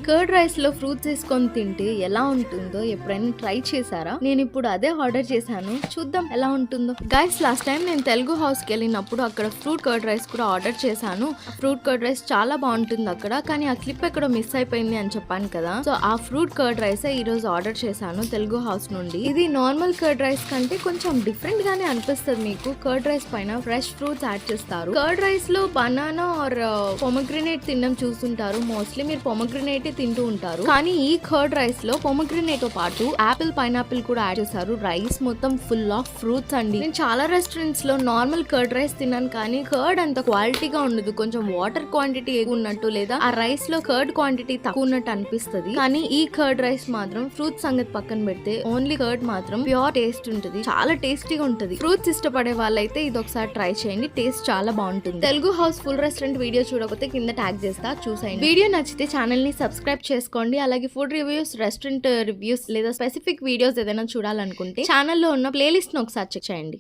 Curd rice లో fruits వేసుకొని తింటే ఎలా ఉంటుందో ఎప్పుడైనా ట్రై చేశారా? నేను ఇప్పుడు అదే ఆర్డర్ చేశాను, చూద్దాం ఎలా ఉంటుందో. గైస్, లాస్ట్ టైం నేను తెలుగు హౌస్ కి వెళ్ళినప్పుడు అక్కడ ఫ్రూట్ కర్డ్ రైస్ కూడా ఆర్డర్ చేశాను. ఫ్రూట్ కర్డ్ రైస్ చాలా బాగుంటుంది అక్కడ, కానీ ఆ క్లిప్ ఎక్కడో మిస్ అయిపోయింది అని చెప్పాను కదా. సో ఆ ఫ్రూట్ కర్డ్ రైస్ ఈ రోజు ఆర్డర్ చేశాను తెలుగు హౌస్ నుండి. ఇది నార్మల్ కర్డ్ రైస్ కంటే కొంచెం డిఫరెంట్ గానే అనిపిస్తుంది మీకు. కర్డ్ రైస్ పైన ఫ్రెష్ ఫ్రూట్స్ యాడ్ చేస్తారు. కర్డ్ రైస్ లో బనానా ఆర్ పొమగ్రనేట్ తినడం చూస్తుంటారు మోస్ట్లీ. మీరు పొమగ్రనేట్ తింటూ ఉంటారు, కానీ ఈ కర్డ్ రైస్ లో పొమగ్రనేట్ తో పాటు ఆపిల్, పైనాపిల్ కూడా యాడ్ చేశారు. రైస్ మొత్తం ఫుల్ ఆఫ్ ఫ్రూట్స్ అండి. నేను చాలా రెస్టారెంట్స్ లో నార్మల్ కర్డ్ రైస్ తిన్నాను, కానీ కర్డ్ అంత క్వాలిటీగా ఉండదు. కొంచెం వాటర్ క్వాంటిటీ ఎక్కువ ఉన్నట్టు, లేదా ఆ రైస్ లో కర్డ్ క్వాంటిటీ తక్కువ ఉన్నట్టు అనిపిస్తుంది. కానీ ఈ కర్డ్ రైస్ మాత్రం ఫ్రూట్స్ సంగతి పక్కన పెడితే ఓన్లీ కర్డ్ మాత్రం ప్యూర్ టేస్ట్ ఉంటుంది, చాలా టేస్టీగా ఉంటుంది. ఫ్రూట్స్ ఇష్టపడే వాళ్ళైతే ఇది ఒకసారి ట్రై చేయండి, టేస్ట్ చాలా బాగుంటుంది. Telugu house full restaurant video చూడకపోతే కింద ట్యాగ్ చేస్తా, చూసేయండి. వీడియో నచ్చితే ఛానల్ ని సబ్స్క్రైబ్ చేసుకోండి. అలాగే ఫుడ్ రివ్యూస్, రెస్టారెంట్ రివ్యూస్ లేదా స్పెసిఫిక్ వీడియోస్ ఏదైనా చూడాలనుకుంటే ఛానల్లో ఉన్న ప్లేలిస్ట్ ను ఒకసారి చెక్ చేయండి.